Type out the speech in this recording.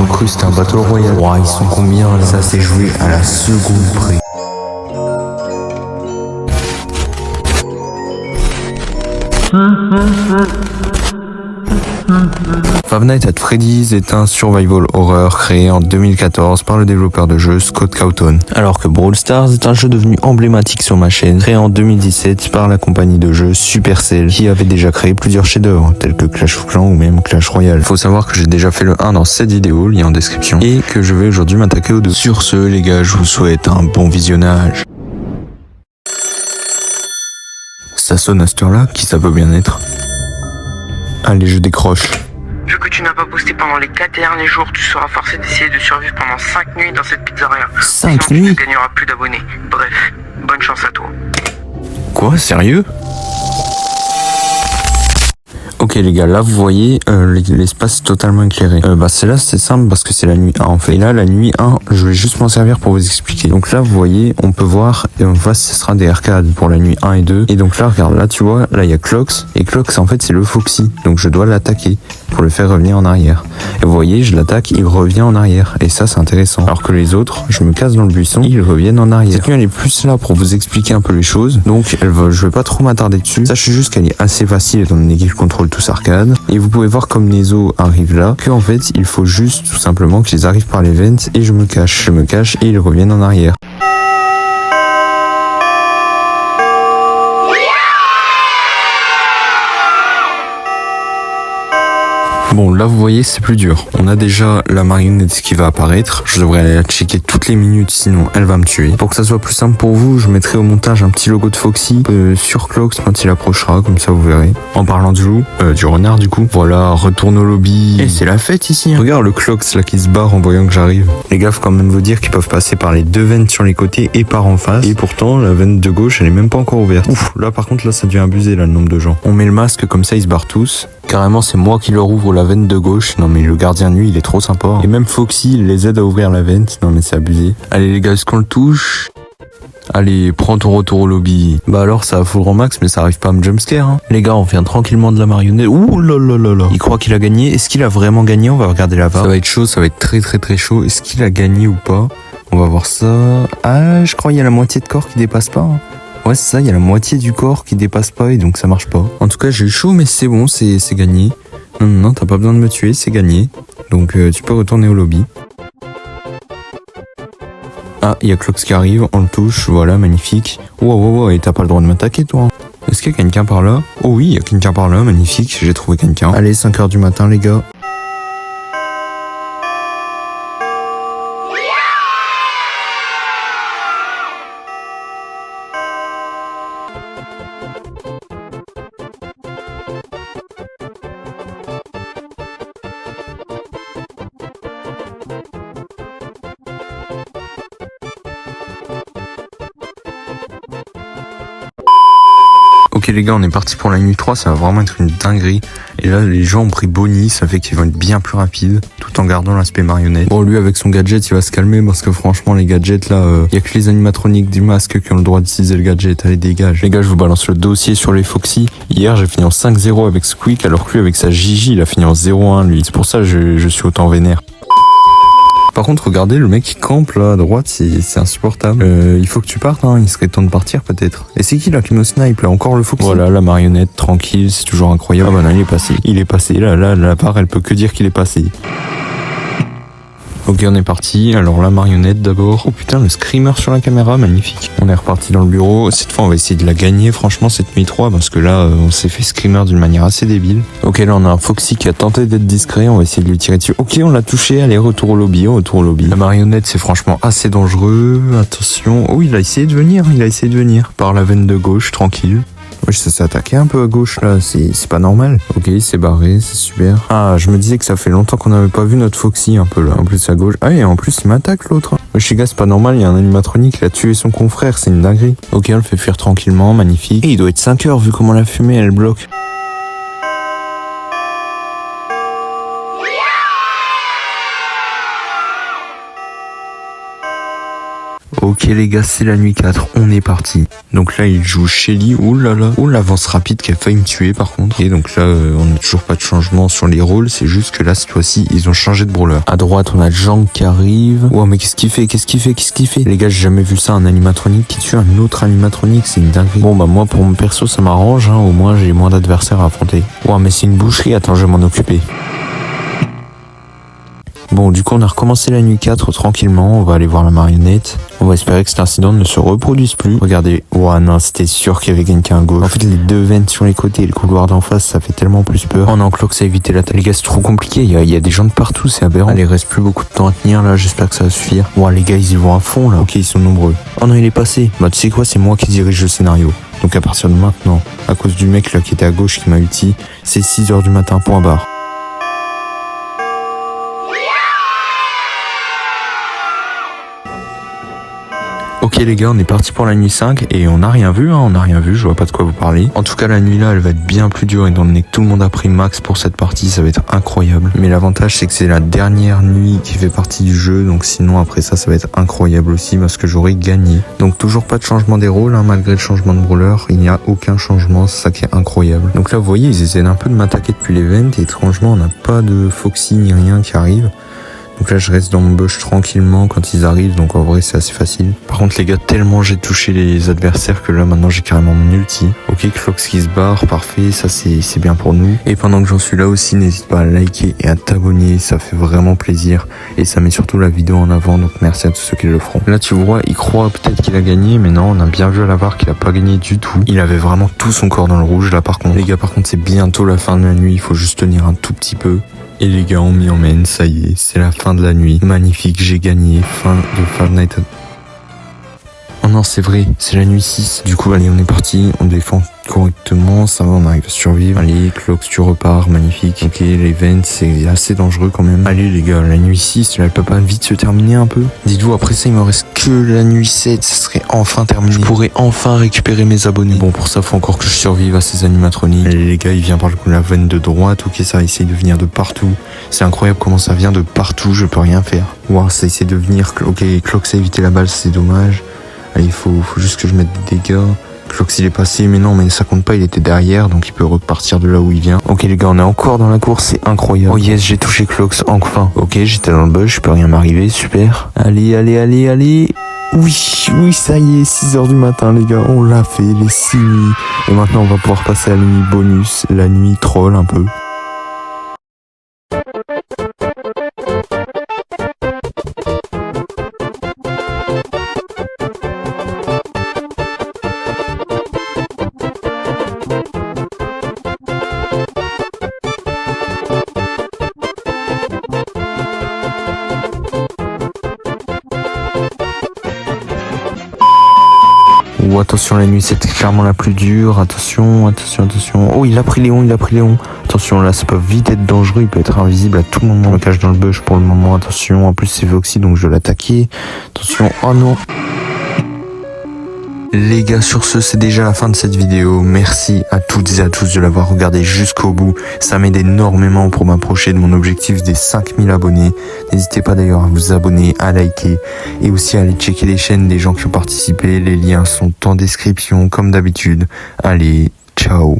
toujours cru c'était un Battle Royale. Ouah, ils sont combien là? Ça s'est joué à la seconde près. Five Nights at Freddy's est un survival horror créé en 2014 par le développeur de jeu Scott Cawthon, alors que Brawl Stars est un jeu devenu emblématique sur ma chaîne, créé en 2017 par la compagnie de jeux Supercell, qui avait déjà créé plusieurs chefs-d'œuvre, tels que Clash of Clans ou même Clash Royale. Faut savoir que j'ai déjà fait le 1 dans cette vidéo, lien en description, et que je vais aujourd'hui m'attaquer aux 2. Sur ce, les gars, je vous souhaite un bon visionnage. Ça sonne à cette heure-là, qui ça peut bien être? Allez, je décroche. Vu que tu n'as pas posté pendant les 4 derniers jours, tu seras forcé d'essayer de survivre pendant 5 nuits dans cette pizzeria. 5 nuits? Tu nuits? ne gagneras plus d'abonnés. Bref, bonne chance à toi. Quoi? Sérieux? Ok les gars, là vous voyez l'espace totalement éclairé. C'est là c'est simple parce que c'est la nuit 1 en fait. Et là la nuit 1, je vais juste m'en servir pour vous expliquer. Donc là vous voyez, on peut voir, et on voit ce sera des arcades pour la nuit 1 et 2. Et donc là regarde, là tu vois, là il y a Clox. Et Clox en fait c'est le Foxy. Donc je dois l'attaquer pour le faire revenir en arrière. Et vous voyez, je l'attaque, il revient en arrière. Et ça c'est intéressant. Alors que les autres, je me casse dans le buisson, ils reviennent en arrière. Cette nuit elle est plus là pour vous expliquer un peu les choses. Donc je vais pas trop m'attarder dessus. Sachez juste qu'elle est assez facile étant donné qu'il contrôle tous arcade. Et vous pouvez voir comme Nezo arrive là, que en fait il faut juste tout simplement qu'ils arrivent par les vents et je me cache et ils reviennent en arrière. Bon, là vous voyez c'est plus dur. On a déjà la marionnette qui va apparaître. Je devrais aller la checker toutes les minutes sinon elle va me tuer. Pour que ça soit plus simple pour vous, je mettrai au montage un petit logo de Foxy sur Clox quand il approchera, comme ça vous verrez. En parlant du loup, du renard du coup. Voilà, retourne au lobby. Et c'est la fête ici. Hein. Regarde le Clox là qui se barre en voyant que j'arrive. Les gars, faut quand même vous dire qu'ils peuvent passer par les deux veines sur les côtés et par en face. Et pourtant la veine de gauche elle est même pas encore ouverte. Ouf, là par contre là ça devient abusé là le nombre de gens. On met le masque comme ça ils se barrent tous. Carrément c'est moi qui leur ouvre la veine de gauche. Non mais le gardien de nuit il est trop sympa. Et même Foxy il les aide à ouvrir la veine. Non mais c'est abusé. Allez les gars, est-ce qu'on le touche? Allez, prends ton retour au lobby. Bah alors ça a full rang max mais ça arrive pas à me jumpscare hein. Les gars, on vient tranquillement de la marionnette. Ouh là là là là. Il croit qu'il a gagné. Est-ce qu'il a vraiment gagné? On va regarder là-bas. Ça va être chaud, ça va être très très très chaud. Est-ce qu'il a gagné ou pas? On va voir ça. Ah, je crois qu'il y a la moitié de corps qui dépasse pas hein. Ouais c'est ça, il y a la moitié du corps qui dépasse pas et donc ça marche pas. En tout cas j'ai eu chaud mais c'est bon, c'est gagné. Non, t'as pas besoin de me tuer, c'est gagné. Donc tu peux retourner au lobby. Ah, il y a Clox qui arrive, on le touche, voilà, magnifique. Wow, et t'as pas le droit de m'attaquer toi. Est-ce qu'il y a quelqu'un par là? Oh oui, il y a quelqu'un par là, magnifique, j'ai trouvé quelqu'un. Allez, 5h du matin les gars. Ok les gars, on est parti pour la nuit 3, ça va vraiment être une dinguerie. Et là les gens ont pris Bonnie, ça fait qu'ils vont être bien plus rapides, tout en gardant l'aspect marionnette. Bon lui avec son gadget il va se calmer parce que franchement les gadgets là, y a que les animatroniques du masque qui ont le droit d'utiliser le gadget, allez dégage. Les gars, je vous balance le dossier sur les Foxy. Hier j'ai fini en 5-0 avec Squeak alors que lui avec sa Gigi il a fini en 0-1 lui. C'est pour ça que je suis autant vénère. Par contre, regardez, le mec qui campe là à droite, c'est insupportable. Il faut que tu partes, hein. Il serait temps de partir peut-être. Et c'est qui là qui me snipe là? Encore le Foxy. Voilà, la marionnette, tranquille, c'est toujours incroyable. Ah bah non, il est passé. Il est passé, là, la barre, elle peut que dire qu'il est passé. Ok, on est parti. Alors la marionnette d'abord. Oh putain, le screamer sur la caméra, magnifique. On est reparti dans le bureau. Cette fois, on va essayer de la gagner, franchement, cette nuit 3, parce que là, on s'est fait screamer d'une manière assez débile. Ok, là, on a un Foxy qui a tenté d'être discret. On va essayer de lui tirer dessus. Ok, on l'a touché. Allez, retour au lobby, La marionnette, c'est franchement assez dangereux. Attention. Oh, il a essayé de venir. Par la veine de gauche, tranquille. Oui, ça s'est attaqué un peu à gauche là, c'est pas normal. Ok, il s'est barré, c'est super. Ah, je me disais que ça fait longtemps qu'on n'avait pas vu notre Foxy un peu là, en plus à gauche. Ah, et en plus il m'attaque l'autre. Wesh les gars, c'est pas normal, il y a un animatronique, il a tué son confrère, c'est une dinguerie. Ok, on le fait fuir tranquillement, magnifique. Et il doit être 5 heures vu comment la fumée elle bloque. Ok les gars, c'est la nuit 4, on est parti. Donc là il joue Shelly, oulala, oh l'avance rapide qui a failli me tuer par contre. Et donc là on n'a toujours pas de changement sur les rôles, c'est juste que là cette fois-ci ils ont changé de brawler. À droite on a Jang qui arrive. Oh mais qu'est-ce qu'il fait Les gars, j'ai jamais vu ça, un animatronique qui tue un autre animatronique, c'est une dinguerie. Bon bah moi pour mon perso ça m'arrange, hein, au moins j'ai moins d'adversaires à affronter. Oh mais c'est une boucherie, attends je vais m'en occuper. Bon, du coup, on a recommencé la nuit 4 tranquillement. On va aller voir la marionnette. On va espérer que cet incident ne se reproduise plus. Regardez. Ouah, non, c'était sûr qu'il y avait quelqu'un à gauche. En fait, les deux vents sur les côtés et le couloir d'en face, ça fait tellement plus peur. On a enclos que ça a évité l'attaque. Les gars, c'est trop compliqué. Il y a des gens de partout, c'est aberrant. Allez, il reste plus beaucoup de temps à tenir là. J'espère que ça va suffire. Ouah, les gars, ils y vont à fond là. Ok, ils sont nombreux. Oh non, il est passé. Bah, tu sais quoi, c'est moi qui dirige le scénario. Donc à partir de maintenant, à cause du mec là qui était à gauche qui m'a ulti, c'est 6h du matin, point barre. Ok les gars, on est parti pour la nuit 5 et on n'a rien vu, je vois pas de quoi vous parler. En tout cas la nuit là elle va être bien plus dure étant donné que tout le monde a pris max pour cette partie, ça va être incroyable. Mais l'avantage c'est que c'est la dernière nuit qui fait partie du jeu, donc sinon après ça va être incroyable aussi parce que j'aurai gagné. Donc toujours pas de changement des rôles, hein, malgré le changement de brawler, il n'y a aucun changement, c'est ça qui est incroyable. Donc là vous voyez ils essaient un peu de m'attaquer depuis l'event et étrangement on n'a pas de Foxy ni rien qui arrive. Donc là je reste dans mon bush tranquillement quand ils arrivent, donc en vrai c'est assez facile. Par contre les gars, tellement j'ai touché les adversaires que là maintenant j'ai carrément mon ulti. Ok, Clox qui se barre, parfait, ça c'est bien pour nous. Et pendant que j'en suis là aussi, n'hésite pas à liker et à t'abonner, ça fait vraiment plaisir. Et ça met surtout la vidéo en avant, donc merci à tous ceux qui le feront. Là tu vois, il croit peut-être qu'il a gagné, mais non, on a bien vu à la VAR qu'il a pas gagné du tout. Il avait vraiment tout son corps dans le rouge là par contre. Les gars, par contre c'est bientôt la fin de la nuit, il faut juste tenir un tout petit peu. Et les gars, on m'y emmène, ça y est, c'est la fin de la nuit. Magnifique, j'ai gagné, fin de Five Nights. Oh non, c'est vrai, c'est la nuit 6. Du coup, allez, on est parti, on défend correctement, ça va, on arrive à survivre. Allez, Clox, tu repars, magnifique. Ok, l'event, c'est assez dangereux quand même. Allez les gars, la nuit 6, elle peut pas vite se terminer un peu? Dites-vous, après ça, il me reste que la nuit 7, ça serait enfin terminé. Je pourrais enfin récupérer mes abonnés. Bon, pour ça, faut encore que je survive à ces animatroniques. Allez les gars, il vient par la veine de droite, ok, ça essaye de venir de partout. C'est incroyable comment ça vient de partout, je peux rien faire. Wow, ça essaie de venir, ok, Clox a évité la balle, c'est dommage. Allez, il faut juste que je mette des dégâts. Clox il est passé, mais non, mais ça compte pas, il était derrière, donc il peut repartir de là où il vient. Ok les gars, on est encore dans la course, c'est incroyable. Oh yes, j'ai touché Clox, enfin. Ok, j'étais dans le bush, je peux rien m'arriver, super. Allez. Oui, ça y est, 6h du matin les gars, on l'a fait, les 6 nuits. Et maintenant on va pouvoir passer à la nuit bonus, la nuit troll un peu. Oh, attention, la nuit c'était clairement la plus dure. Attention. Oh, il a pris Léon. Attention, là ça peut vite être dangereux, il peut être invisible à tout moment. Je me cache dans le bush pour le moment, attention. En plus c'est Foxy, donc je dois l'attaquer. Attention, oh non. Les gars, sur ce, c'est déjà la fin de cette vidéo. Merci à toutes et à tous de l'avoir regardé jusqu'au bout. Ça m'aide énormément pour m'approcher de mon objectif des 5000 abonnés. N'hésitez pas d'ailleurs à vous abonner, à liker et aussi à aller checker les chaînes des gens qui ont participé. Les liens sont en description comme d'habitude. Allez, ciao.